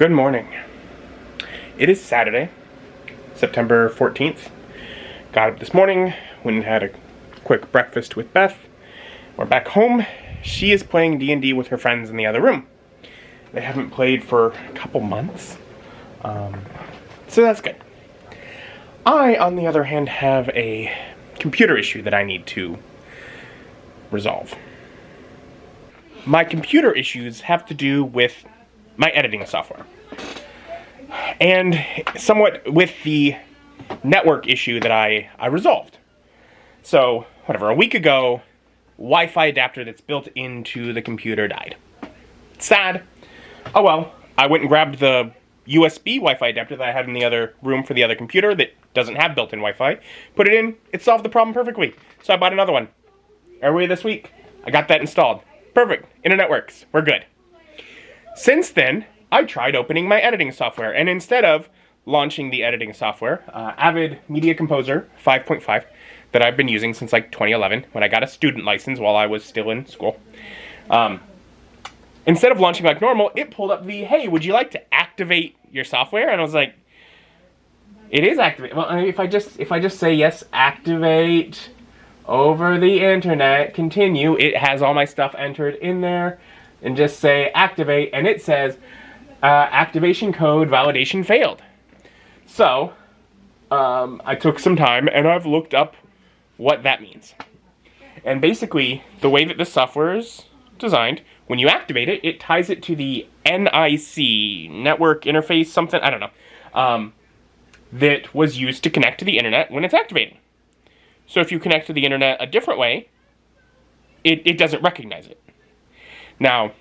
Good morning. It is Saturday, September 14th. Got up this morning, went and had a quick breakfast with Beth. We're back home. She is playing D&D with her friends in the other room. They haven't played for a couple months, so that's good. I, on the other hand, have a computer issue that I need to resolve. My computer issues have to do with my editing software, and somewhat with the network issue that I resolved. So, whatever, a week ago, Wi-Fi adapter that's built into the computer died. Sad. Oh well, I went and grabbed the USB Wi-Fi adapter that I had in the other room for the other computer that doesn't have built-in Wi-Fi, put it in, it solved the problem perfectly. So I bought another one. Earlier this week, I got that installed. Perfect. Internet works. We're good. Since then, I tried opening my editing software, and instead of launching the editing software, Avid Media Composer 5.5, that I've been using since like 2011, when I got a student license while I was still in school, instead of launching like normal, it pulled up the, hey, would you like to activate your software? And I was like, it is activate. Well, if I just say yes, activate over the internet, continue, it has all my stuff entered in there, and just say activate, and it says activation code validation failed. So I took some time and I've looked up what that means. And basically, the way that this software is designed, when you activate it, it ties it to the NIC, network interface something, I don't know, that was used to connect to the internet when it's activating. So if you connect to the internet a different way, it doesn't recognize it. Now,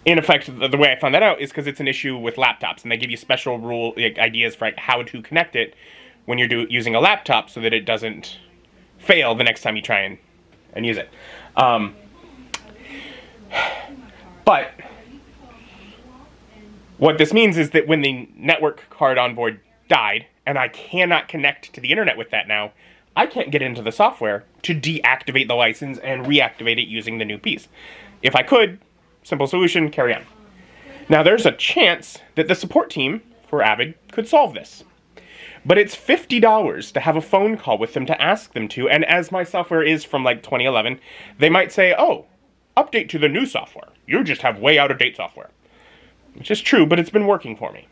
in effect, the way I found that out is because it's an issue with laptops, and they give you special ideas for how to connect it when you're using a laptop so that it doesn't fail the next time you try and use it. But what this means is that when the network card on board died, and I cannot connect to the internet with that now, I can't get into the software to deactivate the license and reactivate it using the new piece. If I could, simple solution, carry on. Now there's a chance that the support team for Avid could solve this. But it's $50 to have a phone call with them to ask them to, and as my software is from like 2011, they might say, oh, update to the new software. You just have way out-of-date software. Which is true, but it's been working for me.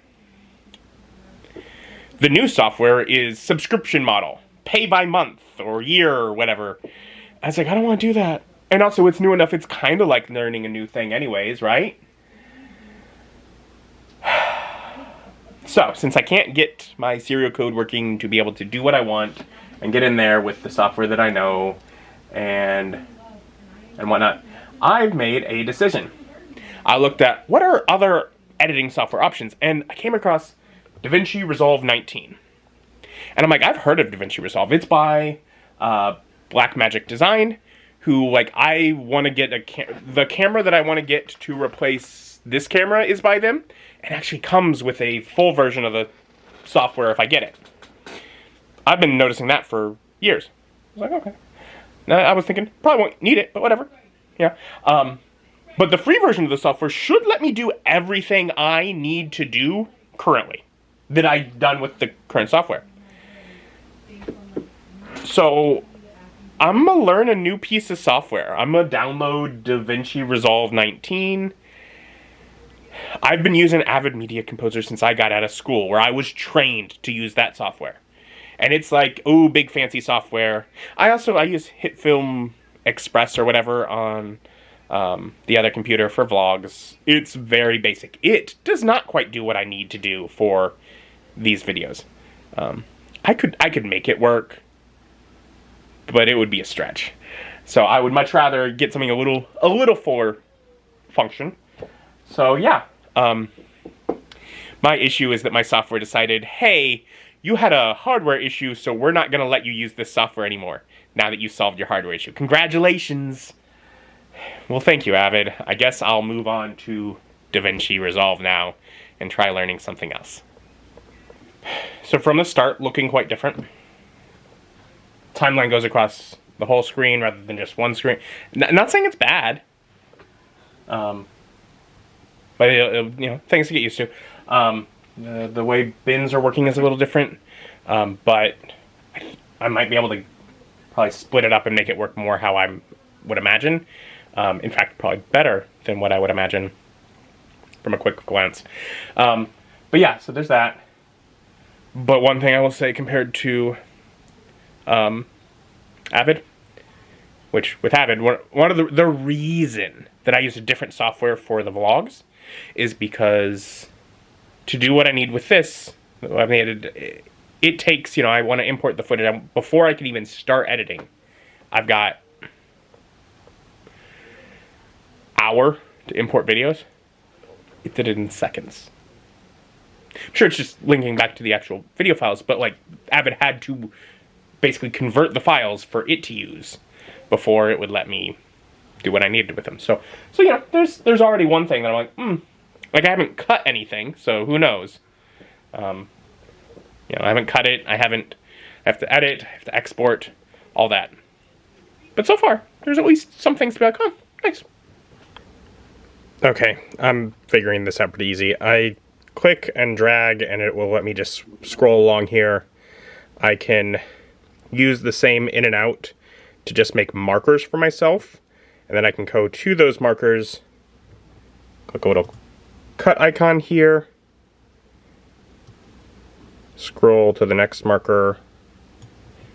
The new software is subscription model, pay by month or year or whatever. I was like, I don't want to do that. And also, it's new enough, it's kind of like learning a new thing anyways, right? So, since I can't get my serial code working to be able to do what I want and get in there with the software that I know and whatnot, I've made a decision. I looked at what are other editing software options, and I came across DaVinci Resolve 19. And I'm like, I've heard of DaVinci Resolve. It's by Blackmagic Design, who, like, I want to get the camera that I want to get to replace this camera is by them, and actually comes with a full version of the software if I get it. I've been noticing that for years. I was like, okay. Now, I was thinking, probably won't need it, but whatever. Yeah. But the free version of the software should let me do everything I need to do currently that I've done with the current software. So I'm going to learn a new piece of software. I'm going to download DaVinci Resolve 19. I've been using Avid Media Composer since I got out of school, where I was trained to use that software. And it's like, ooh, big fancy software. I use HitFilm Express or whatever on the other computer for vlogs. It's very basic. It does not quite do what I need to do for these videos. I could make it work, but it would be a stretch. So I would much rather get something a little fuller function. So yeah, my issue is that my software decided, hey, you had a hardware issue, so we're not going to let you use this software anymore now that you solved your hardware issue. Congratulations. Well, thank you, Avid. I guess I'll move on to DaVinci Resolve now and try learning something else. So from the start, looking quite different. Timeline goes across the whole screen rather than just one screen. Not saying it's bad. But but you know, things to get used to. The way bins are working is a little different, but I might be able to probably split it up and make it work more how I would imagine. In fact, probably better than what I would imagine from a quick glance. But yeah, so there's that. But one thing I will say compared to Avid, which with Avid, one of the reason that I use a different software for the vlogs is because to do what I need with this, I've needed, it takes, you know, I want to import the footage. Before I can even start editing, I've got hour to import videos. It did it in seconds. I'm sure it's just linking back to the actual video files, but like Avid had to basically convert the files for it to use before it would let me do what I needed with them. So you know, there's already one thing that I'm like, like I haven't cut anything, so who knows? You know, I haven't cut it. I have to edit. I have to export, all that. But so far, there's at least some things to be like, oh, nice. Okay, I'm figuring this out pretty easy. I click and drag, and it will let me just scroll along here. I can use the same in and out to just make markers for myself, and then I can go to those markers, click a little cut icon here, scroll to the next marker,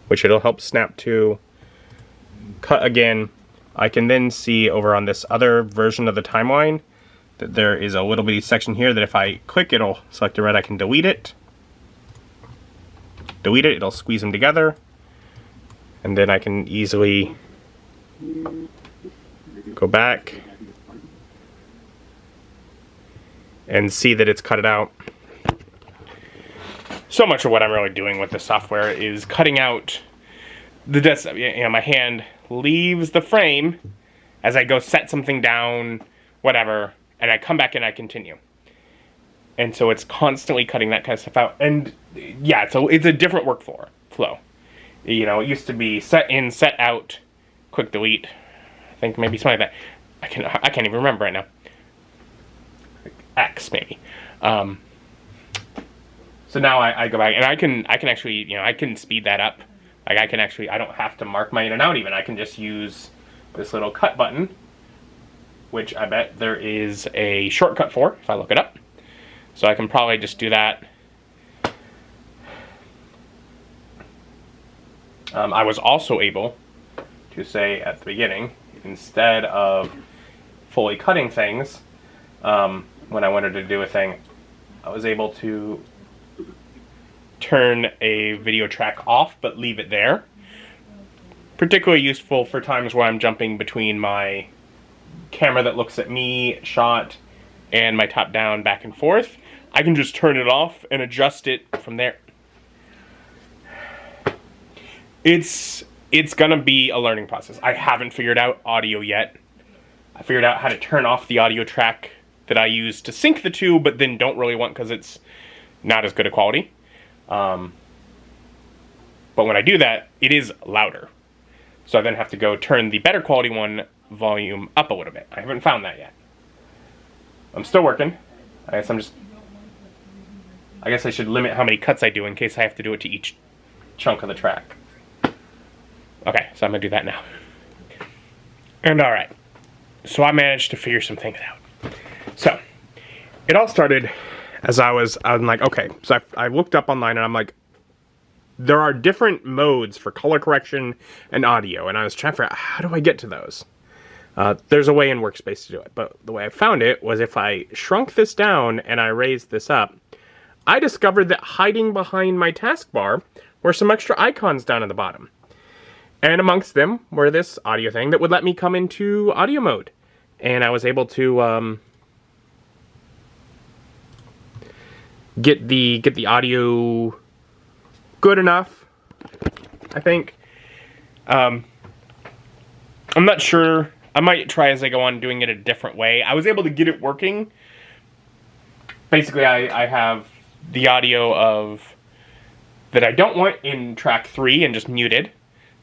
which it'll help snap to, cut again. I can then see over on this other version of the timeline that there is a little bitty section here that if I click, it'll select the red. I can delete it. Delete it, it'll squeeze them together. And then I can easily go back and see that it's cut it out. So much of what I'm really doing with the software is cutting out the desktop. You know, my hand leaves the frame as I go set something down, whatever, and I come back and I continue. And so it's constantly cutting that kind of stuff out. And yeah, so it's a different workflow. You know, it used to be set in, set out, quick delete. I think maybe something like that. I can't even remember right now. X maybe. So now I go back and I can actually, you know, I can speed that up. Like I don't have to mark my in and out even. I can just use this little cut button, which I bet there is a shortcut for if I look it up. So I can probably just do that. I was also able to say at the beginning, instead of fully cutting things, when I wanted to do a thing, I was able to turn a video track off but leave it there. Particularly useful for times where I'm jumping between my camera that looks at me shot and my top down back and forth. I can just turn it off and adjust it from there. It's gonna be a learning process. I haven't figured out audio yet. I figured out how to turn off the audio track that I use to sync the two, but then don't really want because it's not as good a quality. But when I do that, it is louder. So I then have to go turn the better quality one volume up a little bit. I haven't found that yet. I'm still working. I guess I should limit how many cuts I do in case I have to do it to each chunk of the track. Okay, so I'm gonna do that now. And alright, so I managed to figure some things out. So, it all started as I'm like, okay, so I looked up online and I'm like, there are different modes for color correction and audio, and I was trying to figure out, how do I get to those? There's a way in Workspace to do it, but the way I found it was if I shrunk this down and I raised this up, I discovered that hiding behind my taskbar were some extra icons down at the bottom. And amongst them were this audio thing that would let me come into audio mode. And I was able to get the audio good enough, I think. I'm not sure. I might try as I go on doing it a different way. I was able to get it working. Basically, I have the audio of that I don't want in track 3 and just muted.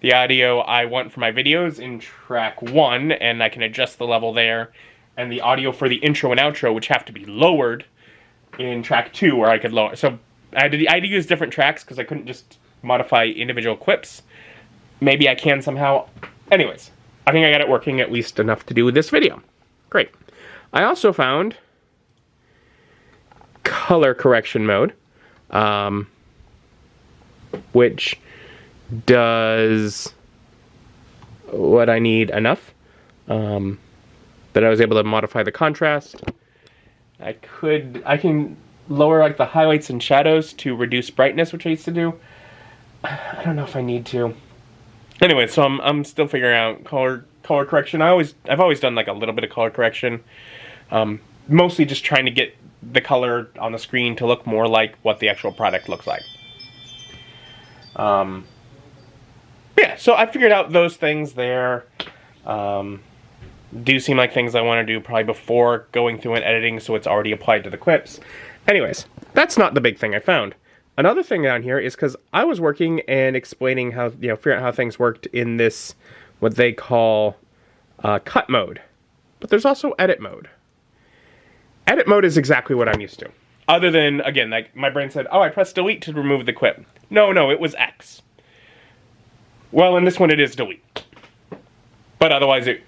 The audio I want for my videos in track 1, and I can adjust the level there. and the audio for the intro and outro, which have to be lowered in track 2, where I could lower. So I had to use different tracks because I couldn't just modify individual clips. Maybe I can somehow. Anyways, I think I got it working at least enough to do this video. Great. I also found color correction mode, which does what I need enough, that I was able to modify the contrast. I can lower like the highlights and shadows to reduce brightness, which I used to do. I don't know if I need to. Anyway, so I'm still figuring out color correction. I've always done like a little bit of color correction, mostly just trying to get the color on the screen to look more like what the actual product looks like. Yeah, so I figured out those things there. Do seem like things I want to do probably before going through and editing, so it's already applied to the clips. Anyways, that's not the big thing I found. Another thing down here is because I was working and explaining how, figuring out how things worked in this, what they call cut mode. But there's also edit mode. Edit mode is exactly what I'm used to. Other than, again, like my brain said, oh, I pressed delete to remove the clip. No, it was X. Well, in this one it is delete. But otherwise it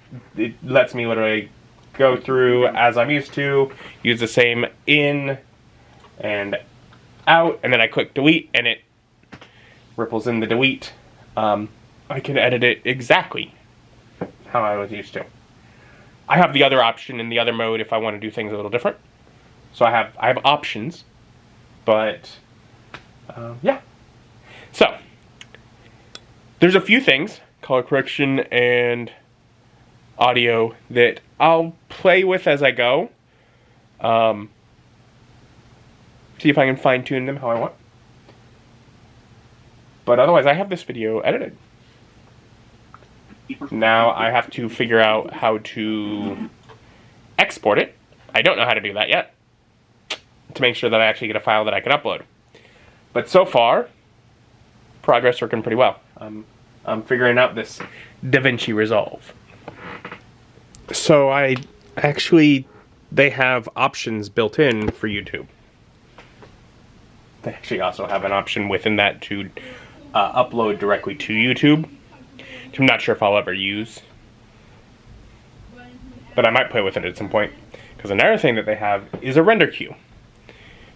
lets me literally go through as I'm used to, use the same in and out, and then I click delete and it ripples in the delete. I can edit it exactly how I was used to. I have the other option in the other mode if I want to do things a little different. So I have options, but yeah. So there's a few things, color correction and audio, that I'll play with as I go. See if I can fine tune them how I want. But otherwise, I have this video edited. Now I have to figure out how to export it. I don't know how to do that yet, to make sure that I actually get a file that I can upload. But so far, progress working pretty well. I'm figuring out this DaVinci Resolve. So they have options built in for YouTube. They actually also have an option within that to upload directly to YouTube, which I'm not sure if I'll ever use. But I might play with it at some point. Because another thing that they have is a render queue,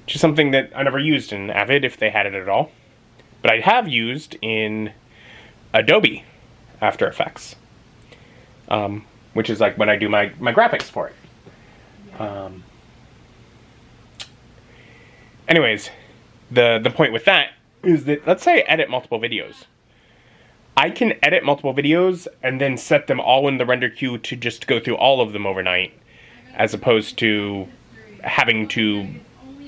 which is something that I never used in Avid, if they had it at all. But I have used in Adobe After Effects, which is like when I do my graphics for it. Anyways, the point with that is that, let's say I edit multiple videos. I can edit multiple videos and then set them all in the render queue to just go through all of them overnight, as opposed to having to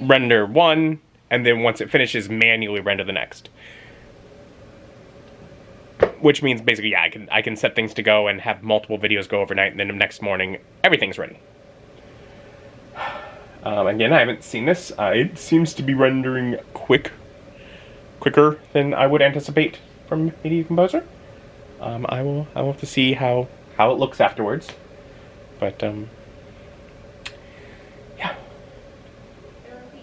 render one and then once it finishes manually render the next. Which means basically, yeah, I can set things to go and have multiple videos go overnight, and then the next morning everything's ready. Again, I haven't seen this. It seems to be rendering quicker than I would anticipate from Media Composer. I will have to see how it looks afterwards. But yeah.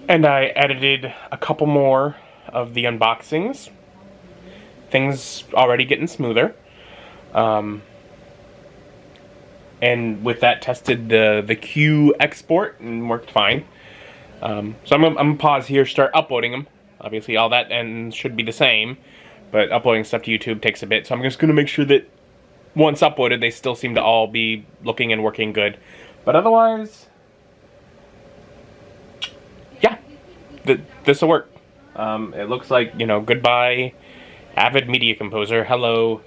And I edited a couple more of the unboxings. Things already getting smoother. And with that, tested the queue export and worked fine. So I'm gonna pause here, start uploading them. Obviously all that and should be the same, but uploading stuff to YouTube takes a bit. So I'm just gonna make sure that once uploaded, they still seem to all be looking and working good. But otherwise, yeah, this will work. It looks like, goodbye Avid Media Composer, hello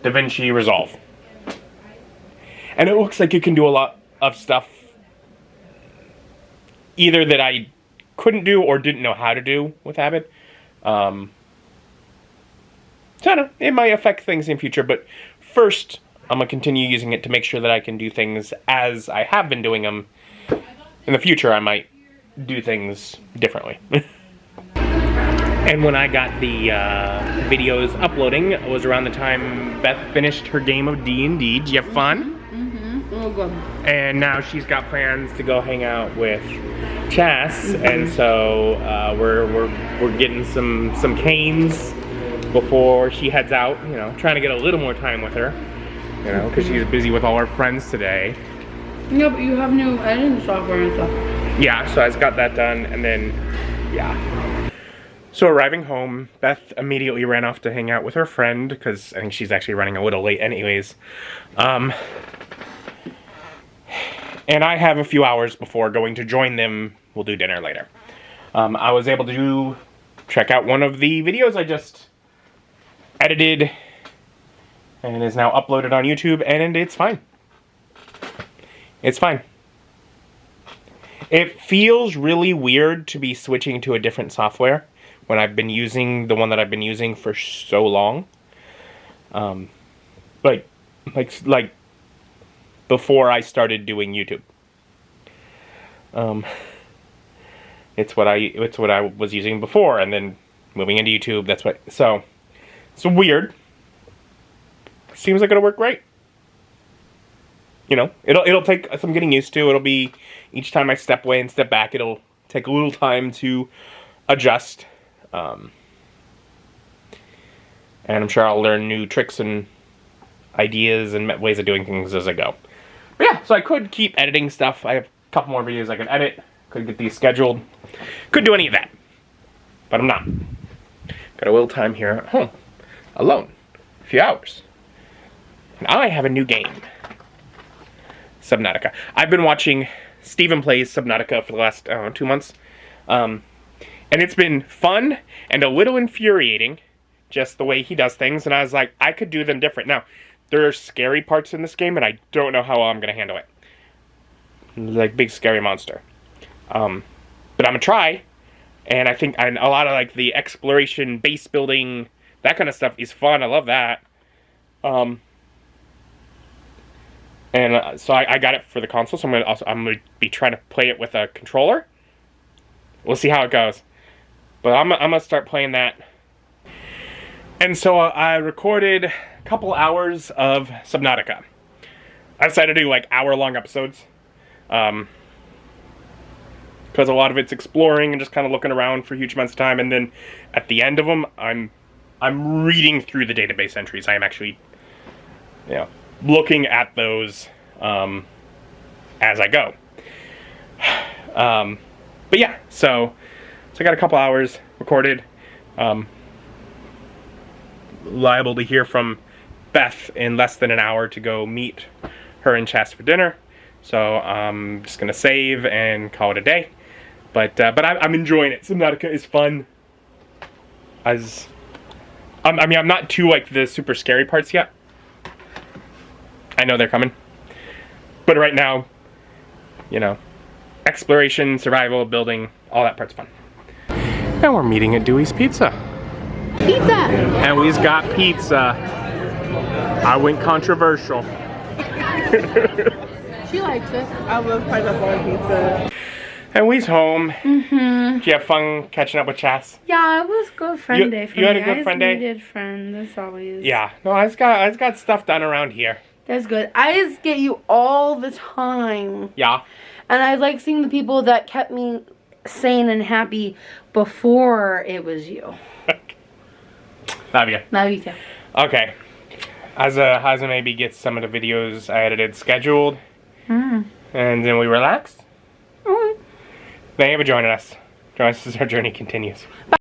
DaVinci Resolve. And it looks like it can do a lot of stuff either that I couldn't do or didn't know how to do with Avid. So I don't know, it might affect things in future, but first I'm going to continue using it to make sure that I can do things as I have been doing them. In the future I might do things differently. And when I got the videos uploading, it was around the time Beth finished her game of D&D. Did you have fun? Mm-hmm. Oh, good. And now she's got plans to go hang out with Chas, and so we're getting some canes before she heads out. You know, trying to get a little more time with her. You know, because she's busy with all her friends today. Yeah, but you have new editing software and stuff. Yeah, so I just got that done, and then yeah. So arriving home, Beth immediately ran off to hang out with her friend because I think she's actually running a little late anyways. And I have a few hours before going to join them. We'll do dinner later. I was able to check out one of the videos I just edited and is now uploaded on YouTube, and it's fine. It's fine. It feels really weird to be switching to a different software when I've been using the one that I've been using for so long. Like before I started doing YouTube. It's what I was using before, and then moving into YouTube. That's what. So it's weird. Seems like it'll work great. You know, it'll take some getting used to. It'll be each time I step away and step back, it'll take a little time to adjust. And I'm sure I'll learn new tricks and ideas and ways of doing things as I go. But yeah, so I could keep editing stuff. I have a couple more videos I could edit. Could get these scheduled. Could do any of that. But I'm not. Got a little time here at home. Alone. A few hours. And I have a new game. Subnautica. I've been watching Steven plays Subnautica for the last, 2 months. And it's been fun and a little infuriating, just the way he does things. And I was like, I could do them different. Now, there are scary parts in this game, and I don't know how well I'm going to handle it. Like, big scary monster. But I'm going to try. And I think a lot of, like, the exploration, base building, that kind of stuff is fun. I love that. And so I got it for the console, so I'm going to be trying to play it with a controller. We'll see how it goes. But I'm going to start playing that. And so I recorded a couple hours of Subnautica. I decided to do like hour-long episodes. Because a lot of it's exploring and just kind of looking around for huge amounts of time. And then at the end of them, I'm reading through the database entries. I am actually, you know, looking at those as I go. But yeah, so I got a couple hours recorded. Liable to hear from Beth in less than an hour to go meet her and Chas for dinner. So I'm just gonna save and call it a day. But I'm enjoying it. Subnautica is fun. I mean, I'm not to like the super scary parts yet. I know they're coming. But right now, you know, exploration, survival, building, all that part's fun. And we're meeting at Dewey's Pizza. Pizza! And we've got pizza. I went controversial. She likes it. I love pineapple on pizza. And we's home. Mm-hmm. Did you have fun catching up with Chas? Yeah, it was good friend day for me. You had a good friend day? Needed friend, as always. Yeah. No, I just got stuff done around here. That's good. I just get you all the time. Yeah. And I like seeing the people that kept me sane and happy before it was you. Love you. Love you too. Okay. As I maybe get some of the videos I edited scheduled. And then we relax. Thank you for joining us. Join us as our journey continues. Bye.